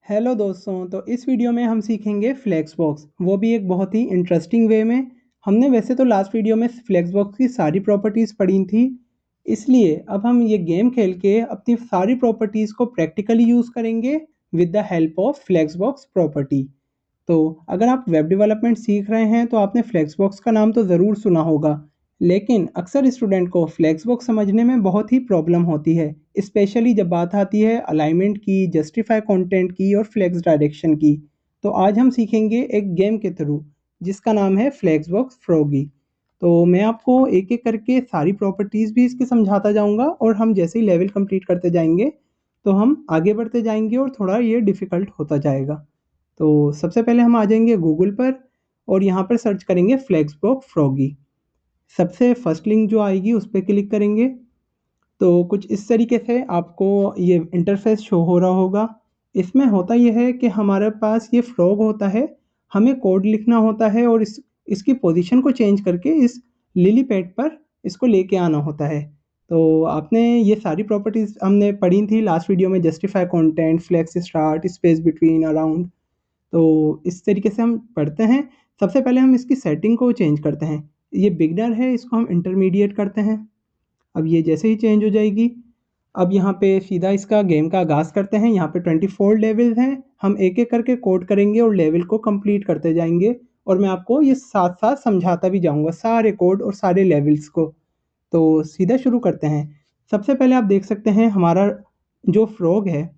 Hello दोस्तों, तो इस वीडियो में हम सीखेंगे फ्लेक्सबॉक्स, वो भी एक बहुत ही इंटरेस्टिंग वे में। हमने वैसे तो लास्ट वीडियो में फ्लेक्सबॉक्स की सारी प्रॉपर्टीज़ पढ़ी थी, इसलिए अब हम ये गेम खेल के अपनी सारी प्रॉपर्टीज़ को प्रैक्टिकली यूज़ करेंगे with the help of flexbox property. तो अगर आप वेब डेवलपमेंट सीख रहे हैं तो आपने फ्लेक्सबॉक्स का नाम तो ज़रूर सुना होगा, लेकिन अक्सर स्टूडेंट को फ्लेक्सबॉक्स समझने में बहुत ही प्रॉब्लम होती है, स्पेशली जब बात आती है अलाइनमेंट की, जस्टिफाई कंटेंट की और फ्लेक्स डायरेक्शन की। तो आज हम सीखेंगे एक गेम के थ्रू जिसका नाम है फ्लेक्सबॉक्स फ्रॉगी। तो मैं आपको एक एक करके सारी प्रॉपर्टीज़ भी इसकी समझाता जाऊंगा और हम जैसे ही लेवल कंप्लीट करते जाएंगे तो हम आगे बढ़ते जाएंगे और थोड़ा ये डिफ़िकल्ट होता जाएगा। तो सबसे पहले हम आ जाएंगे गूगल पर और यहाँ पर सर्च करेंगे फ्लेक्सबॉक्स फ्रॉगी। सबसे फर्स्ट लिंक जो आएगी उस पर क्लिक करेंगे तो कुछ इस तरीके से आपको ये इंटरफेस शो हो रहा होगा। इसमें होता यह है कि हमारे पास ये फ्रॉग होता है, हमें कोड लिखना होता है और इसकी पोजीशन को चेंज करके इस लिली पैड पर इसको लेके आना होता है। तो आपने ये सारी प्रॉपर्टीज़ हमने पढ़ी थी लास्ट वीडियो में, justify content, flex start, space between, around. तो इस तरीके से हम पढ़ते हैं। सबसे पहले हम इसकी सेटिंग को चेंज करते हैं। ये बिगनर है, इसको हम इंटरमीडिएट करते हैं। अब ये जैसे ही चेंज हो जाएगी, अब यहाँ पे सीधा इसका गेम का आगाज़ करते हैं। यहाँ पे 24 लेवल्स हैं, हम एक एक करके कोड करेंगे और लेवल को कंप्लीट करते जाएंगे और मैं आपको ये साथ साथ समझाता भी जाऊँगा सारे कोड और सारे लेवल्स को। तो सीधा शुरू करते हैं। सबसे पहले आप देख सकते हैं हमारा जो फ्रॉग है,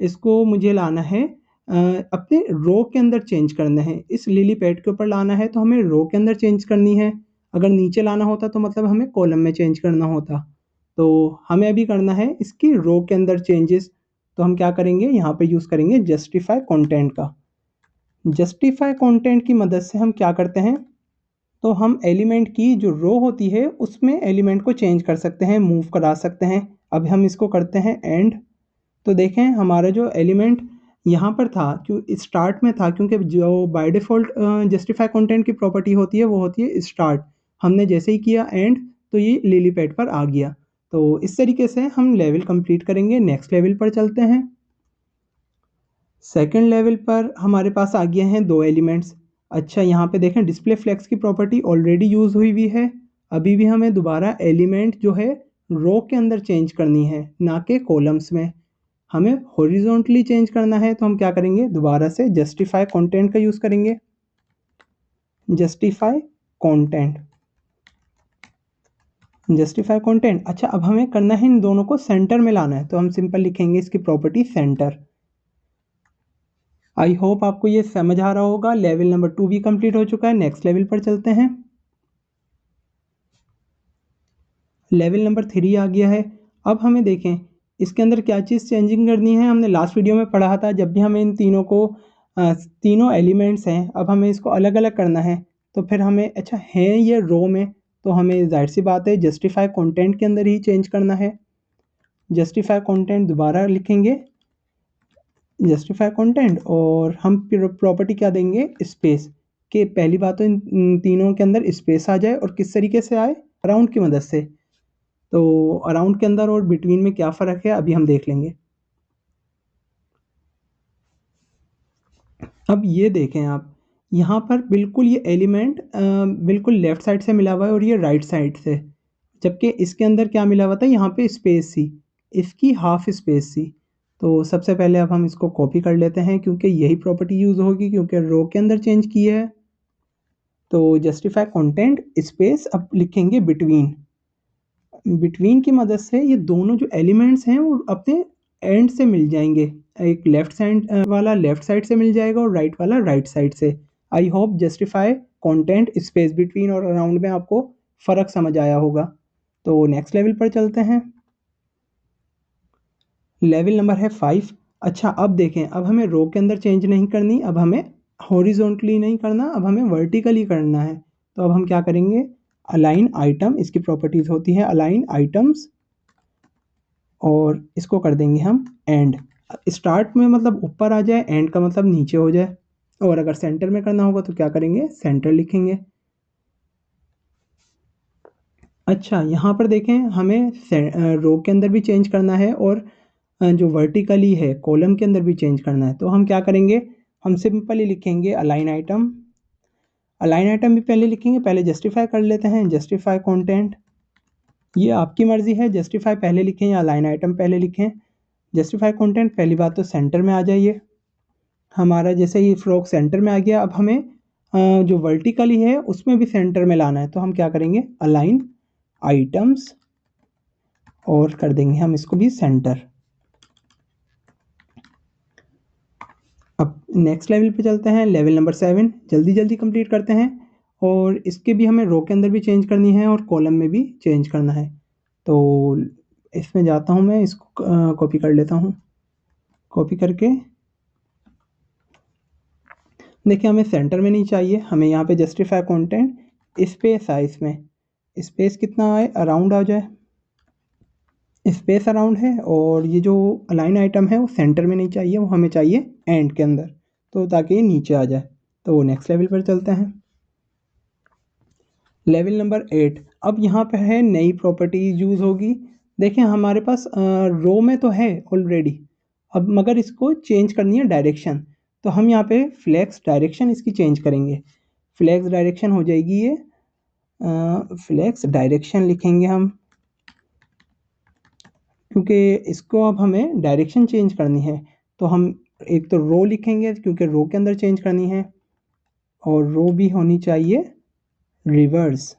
इसको मुझे लाना है अपने रो के अंदर चेंज करना है। इस लिली पैड के ऊपर लाना है तो हमें रो के अंदर चेंज करनी है। अगर नीचे लाना होता तो मतलब हमें कॉलम में चेंज करना होता। तो हमें अभी करना है इसकी रो के अंदर चेंजेस। तो हम क्या करेंगे, यहाँ पे यूज़ करेंगे जस्टिफाई कंटेंट का। जस्टिफाई कंटेंट की मदद से हम क्या करते हैं, तो हम एलिमेंट की जो रो होती है उसमें एलिमेंट को चेंज कर सकते हैं, मूव करा सकते हैं। अब हम इसको करते हैं एंड। तो देखें हमारा जो एलिमेंट यहाँ पर था, क्यों स्टार्ट में था, क्योंकि जो बाय डिफ़ॉल्ट जस्टिफाई कंटेंट की प्रॉपर्टी होती है वो होती है स्टार्ट। हमने जैसे ही किया एंड तो ये लिली पैड पर आ गया। तो इस तरीके से हम लेवल कंप्लीट करेंगे। नेक्स्ट लेवल पर चलते हैं। सेकंड लेवल पर हमारे पास आ गए हैं दो एलिमेंट्स। अच्छा, यहाँ पे देखें डिस्प्ले फ्लेक्स की प्रॉपर्टी ऑलरेडी यूज़ हुई हुई है। अभी भी हमें दोबारा एलिमेंट जो है रो के अंदर चेंज करनी है, ना कि कॉलम्स में। हमें हॉरिजॉन्टली चेंज करना है तो हम क्या करेंगे, दोबारा से जस्टिफाई कंटेंट का यूज़ करेंगे। Justify content, justify content. अच्छा, अब हमें करना है इन दोनों को सेंटर में लाना है तो हम सिंपल लिखेंगे इसकी प्रॉपर्टी सेंटर। आई होप आपको ये समझ आ रहा होगा। लेवल नंबर 2 भी कंप्लीट हो चुका है। नेक्स्ट लेवल पर चलते हैं। लेवल नंबर 3 आ गया है। अब हमें देखें इसके अंदर क्या चीज़ चेंजिंग करनी है। हमने लास्ट वीडियो में पढ़ा था, जब भी हमें इन तीनों को तीनों एलिमेंट्स हैं, अब हमें इसको अलग अलग करना है। तो फिर हमें, अच्छा है ये रो में, तो हमें जाहिर सी बात है जस्टिफाई कंटेंट के अंदर ही चेंज करना है। जस्टिफाई कंटेंट दोबारा लिखेंगे, जस्टिफाई कंटेंट, और हम प्रॉपर्टी क्या देंगे, स्पेस। कि पहली बात तो इन तीनों के अंदर स्पेस आ जाए, और किस तरीके से आए, अराउंड की मदद से। तो अराउंड के अंदर और बिटवीन में क्या फ़र्क है अभी हम देख लेंगे। अब ये देखें आप, यहाँ पर बिल्कुल ये एलिमेंट बिल्कुल लेफ़्ट साइड से मिला हुआ है और ये राइट साइड से, जबकि इसके अंदर क्या मिला हुआ था, यहाँ पे स्पेस थी, इसकी हाफ स्पेस थी। तो सबसे पहले अब हम इसको कॉपी कर लेते हैं, क्योंकि यही प्रॉपर्टी यूज़ होगी, क्योंकि रो के अंदर चेंज की है। तो जस्टिफाई कंटेंट स्पेस, अब लिखेंगे बिटवीन। बिटवीन की मदद से ये दोनों जो एलिमेंट्स हैं वो अपने एंड से मिल जाएंगे। एक लेफ्ट साइड वाला लेफ्ट साइड से मिल जाएगा और राइट वाला राइट साइड से। I hope justify content space between और अराउंड में आपको फ़र्क समझ आया होगा। तो नेक्स्ट लेवल पर चलते हैं। लेवल नंबर है 5। अच्छा, अब देखें, अब हमें रो के अंदर चेंज नहीं करनी, अब हमें हॉरिजॉन्टली नहीं करना, अब हमें वर्टिकली करना है। तो अब हम क्या करेंगे, अलाइन आइटम, इसकी प्रॉपर्टीज़ होती है अलाइन आइटम्स, और इसको कर देंगे हम एंड। स्टार्ट में मतलब ऊपर आ जाए, एंड का मतलब नीचे हो जाए। और अगर सेंटर में करना होगा तो क्या करेंगे, सेंटर लिखेंगे। अच्छा, यहाँ पर देखें हमें रो के अंदर भी चेंज करना है और जो वर्टिकली है कॉलम के अंदर भी चेंज करना है, तो हम क्या करेंगे, हम सिंपली लिखेंगे अलाइन आइटम। अलाइन आइटम भी पहले लिखेंगे, पहले जस्टिफाई कर लेते हैं, जस्टिफाई कंटेंट। ये आपकी मर्जी है, जस्टिफाई पहले लिखें या अलाइन आइटम पहले लिखें। जस्टिफाई कंटेंट, पहली बात तो सेंटर में आ जाइए। हमारा जैसे ये फ्रॉक सेंटर में आ गया, अब हमें जो वर्टिकली है उसमें भी सेंटर में लाना है, तो हम क्या करेंगे, अलाइन आइटम्स और कर देंगे हम इसको भी सेंटर। अब नेक्स्ट लेवल पे चलते हैं, लेवल नंबर 7 जल्दी जल्दी कंप्लीट करते हैं। और इसके भी हमें रो के अंदर भी चेंज करनी है और कॉलम में भी चेंज करना है। तो इसमें जाता हूँ, मैं इसको कॉपी कर लेता हूँ। कॉपी करके देखिए, हमें सेंटर में नहीं चाहिए, हमें यहाँ पे जस्टिफाई कंटेंट स्पेस है, इसमें स्पेस कितना आए, अराउंड आ जाए, स्पेस अराउंड है। और ये जो अलाइन आइटम है वो सेंटर में नहीं चाहिए, वो हमें चाहिए एंड के अंदर, तो ताकि ये नीचे आ जाए। तो नेक्स्ट लेवल पर चलते हैं, लेवल नंबर 8। अब यहाँ पे है नई प्रॉपर्टीज यूज़ होगी। देखिए हमारे पास रो में तो है ऑलरेडी, अब मगर इसको चेंज करनी है डायरेक्शन, तो हम यहाँ पे फ्लेक्स डायरेक्शन इसकी चेंज करेंगे। फ्लेक्स डायरेक्शन हो जाएगी ये, फ्लेक्स डायरेक्शन लिखेंगे हम, क्योंकि इसको अब हमें डायरेक्शन चेंज करनी है। तो हम एक तो रो लिखेंगे क्योंकि रो के अंदर चेंज करनी है, और रो भी होनी चाहिए रिवर्स।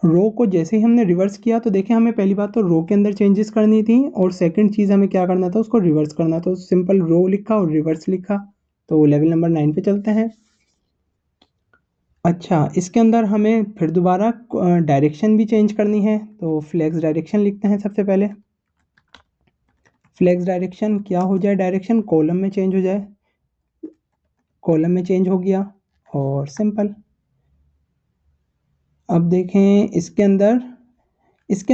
रो को जैसे ही हमने रिवर्स किया तो देखिए, हमें पहली बात तो रो के अंदर चेंजेस करनी थी, और सेकंड चीज़ हमें क्या करना था, उसको रिवर्स करना। तो सिंपल रो लिखा और रिवर्स लिखा। तो लेवल नंबर 9 पे चलते हैं। अच्छा, इसके अंदर हमें फिर दोबारा डायरेक्शन भी चेंज करनी है, तो फ्लेक्स डायरेक्शन लिखते हैं सबसे पहले। फ्लेक्स डायरेक्शन क्या हो जाए, डायरेक्शन कॉलम में चेंज हो जाए, कॉलम में चेंज हो गया, और सिंपल। अब देखें इसके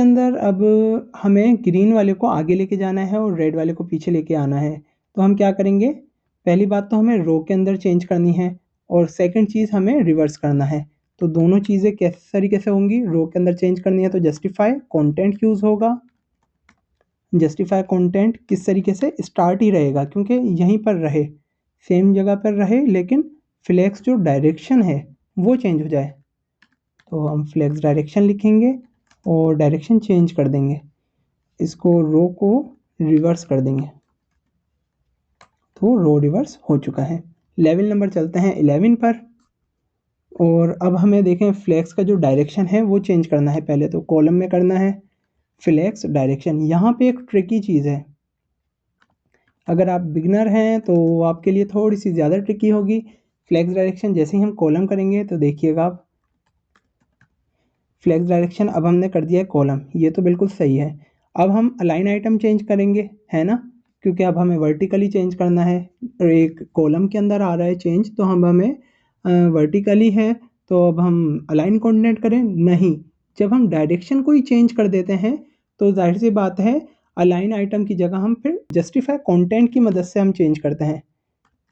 अंदर अब हमें ग्रीन वाले को आगे लेके जाना है और रेड वाले को पीछे लेके आना है। तो हम क्या करेंगे, पहली बात तो हमें रो के अंदर चेंज करनी है, और सेकंड चीज़ हमें रिवर्स करना है। तो दोनों चीज़ें किस तरीके से होंगी, रो के अंदर चेंज करनी है तो जस्टिफाई कंटेंट यूज़ होगा। जस्टिफाई कंटेंट किस तरीके से, स्टार्ट ही रहेगा क्योंकि यहीं पर रहे, सेम जगह पर रहे, लेकिन फ्लेक्स जो डायरेक्शन है वो चेंज हो जाए। तो हम फ्लेक्स डायरेक्शन लिखेंगे और डायरेक्शन चेंज कर देंगे, इसको रो को रिवर्स कर देंगे, तो रो रिवर्स हो चुका है। लेवल नंबर चलते हैं 11 पर। और अब हमें देखें फ्लेक्स का जो डायरेक्शन है वो चेंज करना है, पहले तो कॉलम में करना है फ्लेक्स डायरेक्शन। यहाँ पे एक ट्रिकी चीज़ है, अगर आप बिगनर हैं तो आपके लिए थोड़ी सी ज़्यादा ट्रिकी होगी। फ्लेक्स डायरेक्शन जैसे ही हम कॉलम करेंगे तो देखिएगा आप, फ्लेक्स डायरेक्शन अब हमने कर दिया है कॉलम, ये तो बिल्कुल सही है। अब हम अलाइन आइटम चेंज करेंगे, है ना, क्योंकि अब हमें वर्टिकली चेंज करना है, और एक कॉलम के अंदर आ रहा है चेंज, तो हम हमें वर्टिकली है, तो अब हम अलाइन कोऑर्डिनेट करें नहीं। जब हम डायरेक्शन को ही चेंज कर देते हैं तो जाहिर सी बात है, अलाइन आइटम की जगह हम फिर जस्टिफाई कंटेंट की मदद से हम चेंज करते हैं।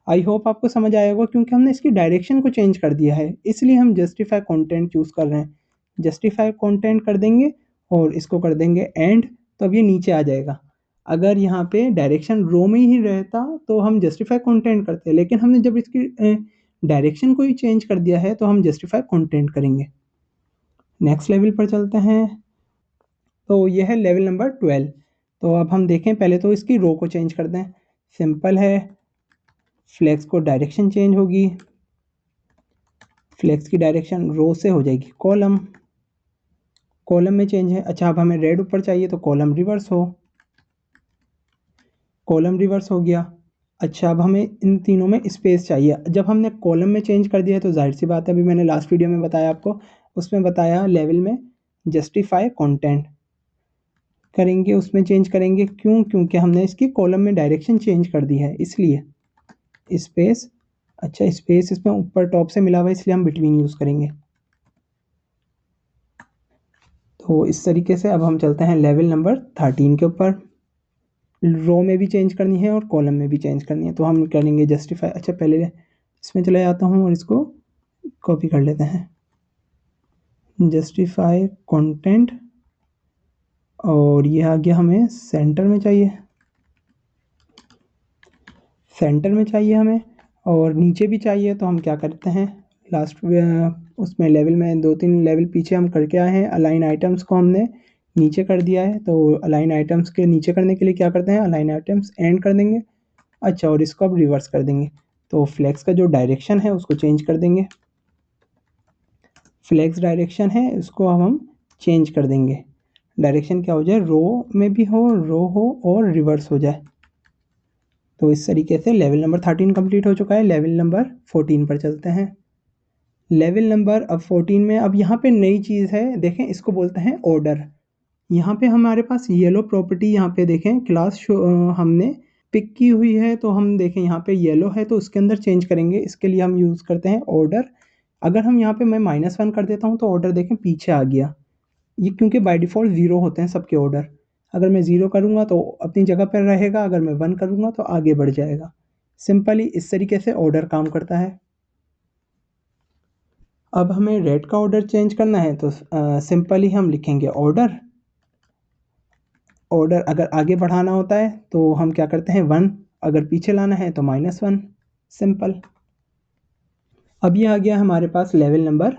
आई होप आपको समझ आया होगा, क्योंकि हमने इसकी डायरेक्शन को चेंज कर दिया है, इसलिए हम जस्टिफाई कंटेंट चूज़ कर रहे हैं। जस्टिफाई कंटेंट कर देंगे और इसको कर देंगे एंड, तो अब ये नीचे आ जाएगा। अगर यहाँ पे डायरेक्शन रो में ही रहता तो हम जस्टिफाई कंटेंट करते, लेकिन हमने जब इसकी डायरेक्शन को ही चेंज कर दिया है तो हम जस्टिफाई कंटेंट करेंगे। नेक्स्ट लेवल पर चलते हैं, तो यह है लेवल नंबर 12। तो अब हम देखें, पहले तो इसकी रो को चेंज कर दें, सिंपल है, फ्लेक्स को डायरेक्शन चेंज होगी, फ्लेक्स की डायरेक्शन रो से हो जाएगी कॉलम, कॉलम में चेंज है। अच्छा, अब हमें रेड ऊपर चाहिए तो कॉलम रिवर्स हो, कॉलम रिवर्स हो गया। अच्छा, अब हमें इन तीनों में स्पेस चाहिए। जब हमने कॉलम में चेंज कर दिया तो जाहिर सी बात है, अभी मैंने लास्ट वीडियो में बताया आपको, उसमें बताया लेवल में जस्टिफाई कंटेंट करेंगे, उसमें चेंज करेंगे, क्यों, क्योंकि हमने इसकी कॉलम में डायरेक्शन चेंज कर दी है, इसलिए स्पेस। अच्छा, स्पेस इसमें ऊपर टॉप से मिला हुआ है, इसलिए हम बिटवीन यूज़ करेंगे। तो इस तरीके से अब हम चलते हैं लेवल नंबर 13 के ऊपर। रो में भी चेंज करनी है और कॉलम में भी चेंज करनी है, तो हम करेंगे जस्टिफाई। अच्छा, पहले इसमें चले जाता हूँ और इसको कॉपी कर लेते हैं, जस्टिफाई कंटेंट और ये आ गया हमें सेंटर में चाहिए, सेंटर में चाहिए हमें, और नीचे भी चाहिए। तो हम क्या करते हैं, लास्ट उसमें लेवल में 2-3 लेवल पीछे हम करके आए हैं, अलाइन आइटम्स को हमने नीचे कर दिया है। तो अलाइन आइटम्स के नीचे करने के लिए क्या करते हैं, अलाइन आइटम्स एंड कर देंगे। अच्छा, और इसको अब रिवर्स कर देंगे। तो फ्लेक्स का जो डायरेक्शन है उसको चेंज कर देंगे, फ्लेक्स डायरेक्शन है उसको अब हम चेंज कर देंगे। डायरेक्शन क्या हो जाए, रो में भी हो, रो हो और रिवर्स हो जाए। तो इस तरीके से लेवल नंबर 13 कंप्लीट हो चुका है। लेवल नंबर 14 पर चलते हैं। लेवल नंबर अब 14 में अब यहाँ पे नई चीज़ है, देखें इसको बोलते हैं ऑर्डर। यहाँ पे हमारे पास येलो प्रॉपर्टी, यहाँ पे देखें क्लास हमने पिक की हुई है। तो हम देखें यहाँ पे येलो है तो उसके अंदर चेंज करेंगे, इसके लिए हम यूज़ करते हैं ऑर्डर। अगर हम यहाँ पे मैं -1 कर देता हूँ तो ऑर्डर देखें पीछे आ गया, ये क्योंकि बाय डिफ़ॉल्ट 0 होते हैं सबके ऑर्डर। अगर मैं 0 करूँगा तो अपनी जगह पर रहेगा, अगर मैं 1 करूँगा तो आगे बढ़ जाएगा। सिंपली इस तरीके से ऑर्डर काम करता है। अब हमें रेड का ऑर्डर चेंज करना है तो सिंपली हम लिखेंगे ऑर्डर। ऑर्डर अगर आगे बढ़ाना होता है तो हम क्या करते हैं 1, अगर पीछे लाना है तो -1, सिंपल। अब ये आ गया हमारे पास लेवल नंबर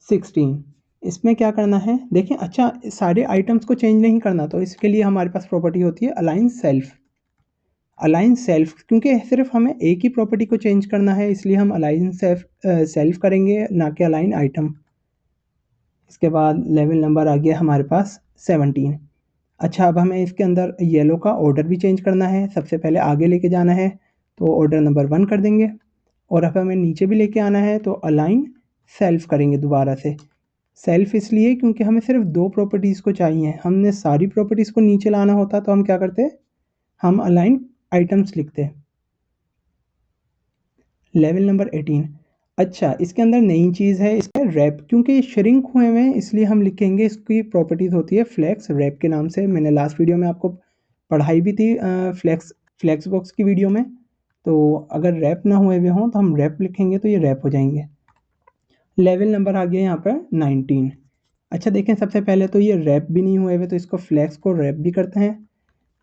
16। इसमें क्या करना है, देखें अच्छा सारे आइटम्स को चेंज नहीं करना, तो इसके लिए हमारे पास प्रॉपर्टी होती है अलाइन सेल्फ। अलाइन सेल्फ क्योंकि सिर्फ हमें एक ही प्रॉपर्टी को चेंज करना है, इसलिए हम अलाइन सेल्फ करेंगे, ना कि अलाइन आइटम। इसके बाद लेवल नंबर आ गया हमारे पास 17। अच्छा, अब हमें इसके अंदर येलो का ऑर्डर भी चेंज करना है, सबसे पहले आगे लेके जाना है तो ऑर्डर नंबर 1 कर देंगे, और अब हमें नीचे भी लेके आना है तो अलाइन सेल्फ करेंगे दोबारा से। सेल्फ इसलिए क्योंकि हमें सिर्फ 2 प्रॉपर्टीज़ को चाहिए, हमने सारी प्रॉपर्टीज़ को नीचे लाना होता तो हम क्या करते, हम अलाइन आइटम्स लिखते। Level number 18। अच्छा, इसके अंदर नई चीज़ है, इसमें रैप, क्योंकि ये श्रिंक हुए हुए हैं इसलिए हम लिखेंगे, इसकी प्रॉपर्टीज़ होती है फ्लेक्स रैप के नाम से। मैंने लास्ट वीडियो में आपको पढ़ाई भी थी फ्लेक्स बॉक्स की वीडियो में। तो अगर रैप ना हुए हुए हों तो हम रैप लिखेंगे तो ये रैप हो जाएंगे। लेवल नंबर आ गया यहाँ पर 19। अच्छा देखें, सबसे पहले तो ये रैप भी नहीं हुए हुए तो इसको फ्लेक्स को रैप भी करते हैं,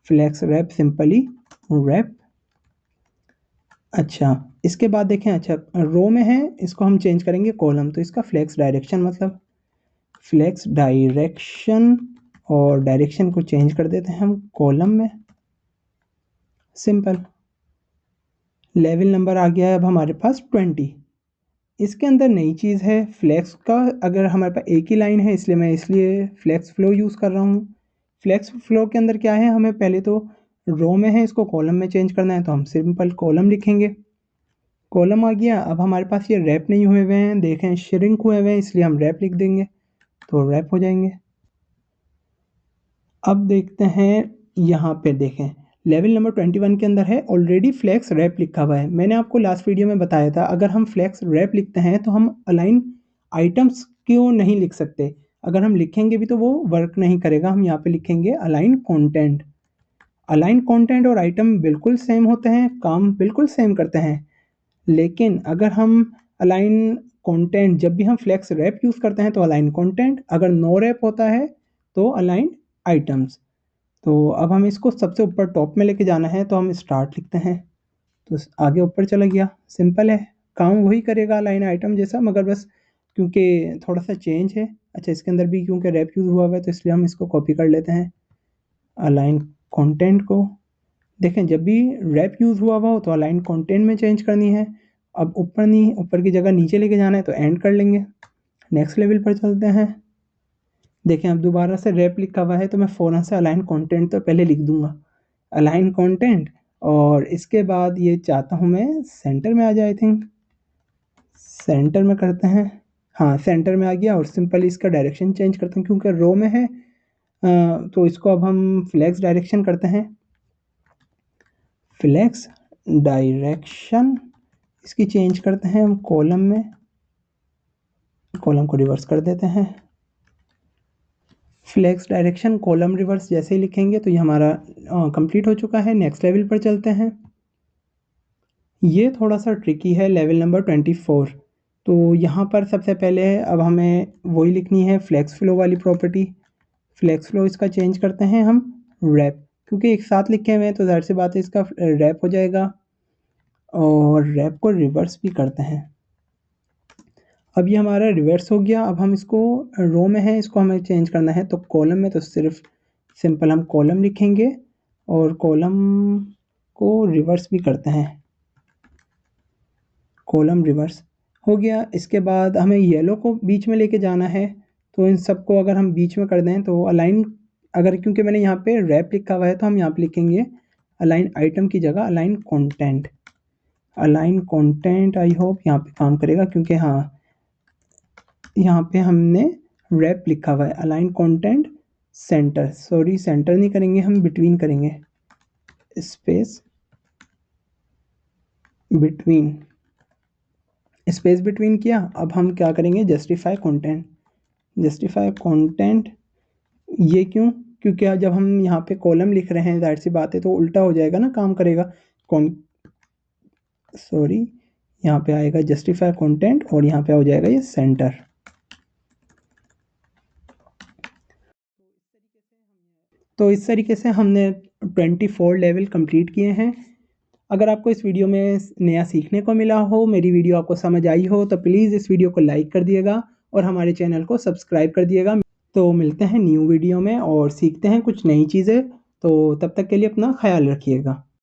फ्लेक्स रैप, सिंपली रैप। अच्छा, इसके बाद देखें, अच्छा रो में है इसको हम चेंज करेंगे कॉलम, तो इसका फ्लेक्स डायरेक्शन, मतलब फ्लेक्स डायरेक्शन, और डायरेक्शन को चेंज कर देते हैं हम कॉलम में, सिंपल। लेवल नंबर आ गया है अब हमारे पास 20। इसके अंदर नई चीज़ है फ्लेक्स का, अगर हमारे पास एक ही लाइन है इसलिए फ्लेक्स फ्लो यूज़ कर रहा हूँ। फ्लेक्स फ्लो के अंदर क्या है, हमें पहले तो रो में है इसको कॉलम में चेंज करना है तो हम सिंपल कॉलम लिखेंगे। कॉलम आ गया। अब हमारे पास ये रैप नहीं हुए हुए हैं, देखें श्रिंक हुए हुए हैं इसलिए हम रैप लिख देंगे तो रैप हो जाएंगे। अब देखते हैं, यहाँ पे देखें लेवल नंबर 21 के अंदर है ऑलरेडी फ्लेक्स रैप लिखा हुआ है। मैंने आपको लास्ट वीडियो में बताया था अगर हम फ्लेक्स रैप लिखते हैं तो हम अलाइन आइटम्स क्यों नहीं लिख सकते, अगर हम लिखेंगे भी तो वो वर्क नहीं करेगा। हम यहाँ पे लिखेंगे अलाइन कंटेंट। अलाइन कंटेंट और आइटम बिल्कुल सेम होते हैं, काम बिल्कुल सेम करते हैं, लेकिन अगर हम अलाइन कंटेंट, जब भी हम फ्लेक्स रैप यूज़ करते हैं तो अलाइन कंटेंट, अगर नो रैप होता है तो अलाइन आइटम्स। तो अब हम इसको सबसे ऊपर टॉप में लेके जाना है तो हम स्टार्ट लिखते हैं तो आगे ऊपर चला गया, सिंपल है, काम वही करेगा अलाइन आइटम जैसा, मगर बस क्योंकि थोड़ा सा चेंज है। अच्छा, इसके अंदर भी क्योंकि रैप यूज़ हुआ हुआ है तो इसलिए हम इसको कॉपी कर लेते हैं अलाइन कंटेंट को। देखें, जब भी रैप यूज़ हुआ हो तो अलाइन कंटेंट में चेंज करनी है। अब ऊपर नहीं, ऊपर की जगह नीचे लेके जाना है तो एंड कर लेंगे। नेक्स्ट लेवल पर चलते हैं। देखें, अब दोबारा से रैप लिखा हुआ है तो मैं फ़ौरन से अलाइन कंटेंट तो पहले लिख दूंगा, अलाइन कंटेंट, और इसके बाद ये चाहता हूँ मैं सेंटर में आ जाए, आई थिंक सेंटर में करते हैं। हाँ, सेंटर में आ गया, और सिंपली इसका डायरेक्शन चेंज करते हैं क्योंकि रो में है। तो इसको अब हम फ्लेक्स डायरेक्शन करते हैं, फ्लेक्स डायरेक्शन, इसकी चेंज करते हैं हम कॉलम में, कॉलम को रिवर्स कर देते हैं। फ्लेक्स डायरेक्शन कॉलम रिवर्स जैसे ही लिखेंगे तो ये हमारा कंप्लीट हो चुका है। नेक्स्ट लेवल पर चलते हैं। ये थोड़ा सा ट्रिकी है, लेवल नंबर 24। तो यहाँ पर सबसे पहले अब हमें वही लिखनी है फ्लेक्स फ्लो वाली प्रॉपर्टी। फ्लेक्स फ्लो इसका चेंज करते हैं हम रैप, क्योंकि एक साथ लिखे हुए हैं तो ज़ाहिर सी बात है इसका रैप हो जाएगा। और रैप को रिवर्स भी करते हैं। अब ये हमारा रिवर्स हो गया। अब हम इसको रो में है, इसको हमें चेंज करना है तो कॉलम में, तो सिर्फ सिंपल हम कॉलम लिखेंगे और कॉलम को रिवर्स भी करते हैं, कॉलम रिवर्स हो गया। इसके बाद हमें येलो को बीच में लेके जाना है, तो इन सबको अगर हम बीच में कर दें तो अलाइन, अगर क्योंकि मैंने यहाँ पे रैप लिखा हुआ है तो हम यहाँ पे लिखेंगे अलाइन आइटम की जगह align content. Align content I hope यहाँ पे काम करेगा, क्योंकि हाँ यहाँ पे हमने रैप लिखा हुआ है। Align content centre, sorry centre नहीं करेंगे, हम बिटवीन करेंगे, स्पेस बिटवीन, स्पेस बिटवीन किया। अब हम क्या करेंगे, जस्टिफाई कंटेंट, जस्टिफाई कंटेंट। ये क्यों, क्योंकि जब हम यहाँ पे कॉलम लिख रहे हैं जाहिर सी बात है तो उल्टा हो जाएगा ना, काम करेगा सॉरी यहाँ पे आएगा जस्टिफाई कंटेंट और यहाँ पे हो जाएगा ये सेंटर। तो इस तरीके से हमने 24 लेवल कंप्लीट किए हैं। अगर आपको इस वीडियो में नया सीखने को मिला हो, मेरी वीडियो आपको समझ आई हो, तो प्लीज़ इस वीडियो को लाइक कर दिएगा और हमारे चैनल को सब्सक्राइब कर दिएगा। तो मिलते हैं न्यू वीडियो में और सीखते हैं कुछ नई चीज़ें। तो तब तक के लिए अपना ख्याल रखिएगा।